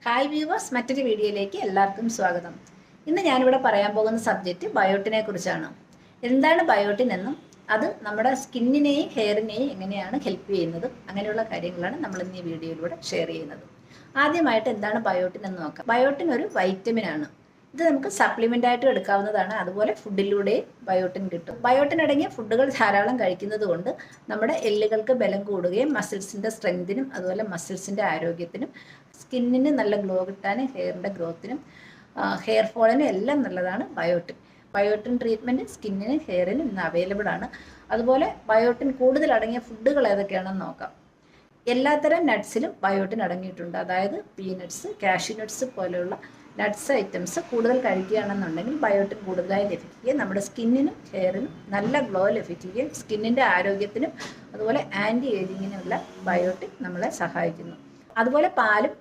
Hi viewers, മറ്റൊരു വീഡിയോയിലേക്ക് എല്ലാവർക്കും സ്വാഗതം. ഇന്ന് ഞാനിവിടെ പറയാൻ പോകുന്ന സബ്ജക്റ്റ് ബയോട്ടിനെ കുറിച്ചാണ്. എന്താണ് ബയോട്ടിൻ എന്നും അത് നമ്മുടെ സ്കിന്നിനെയും ഹെയറിനെയും എങ്ങനെയാണ് ഹെൽപ്പ് ചെയ്യുന്നത്, അങ്ങനെയുള്ള കാര്യങ്ങളാണ് നമ്മൾ ഇന്ന് ഈ വീഡിയോയിലൂടെ ഷെയർ ചെയ്യുന്നത്. ആദ്യമായിട്ട് എന്താണ് ബയോട്ടിൻ എന്ന് നോക്കാം. ബയോട്ടിൻ ഒരു വൈറ്റമിൻ ആണ്. ഇത് നമുക്ക് സപ്ലിമെൻ്റ് ആയിട്ട് എടുക്കാവുന്നതാണ്. അതുപോലെ ഫുഡിലൂടെയും ബയോട്ടിൻ കിട്ടും. ബയോട്ടിൻ അടങ്ങിയ ഫുഡുകൾ ധാരാളം കഴിക്കുന്നത് കൊണ്ട് നമ്മുടെ എല്ലുകൾക്ക് ബലം കൂടുകയും മസിൽസിൻ്റെ സ്ട്രെങ്തിനും അതുപോലെ മസിൽസിൻ്റെ ആരോഗ്യത്തിനും സ്കിന്നിന് നല്ല ഗ്ലോ കിട്ടാനും ഹെയറിൻ്റെ ഗ്രോത്തിനും ഹെയർ ഫോളിനും എല്ലാം നല്ലതാണ് ബയോട്ടിൻ. ബയോട്ടിൻ ട്രീറ്റ്മെൻറ്റ് സ്കിന്നിനും ഹെയറിനും ഇന്ന് അവൈലബിൾ ആണ്. അതുപോലെ ബയോട്ടിൻ കൂടുതൽ അടങ്ങിയ ഫുഡുകൾ ഏതൊക്കെയാണെന്ന് നോക്കാം. എല്ലാത്തരം നട്ട്സിലും ബയോട്ടിൻ അടങ്ങിയിട്ടുണ്ട്. അതായത് പീനട്ട്സ്, കാഷ്യൂ നട്ട്സ് പോലെയുള്ള നട്ട്സ് ഐറ്റംസ് കൂടുതൽ കഴിക്കുകയാണെന്നുണ്ടെങ്കിൽ ബയോട്ടിൻ കൂടുതലായി ലഭിക്കുകയും നമ്മുടെ സ്കിന്നിനും ഹെയറിനും നല്ല ഗ്ലോ ലഭിക്കുകയും സ്കിന്നിൻ്റെ ആരോഗ്യത്തിനും അതുപോലെ ആൻറ്റി ഏജിങ്ങിനുമുള്ള ബയോട്ടിൻ നമ്മളെ സഹായിക്കുന്നു. അതുപോലെ പാലും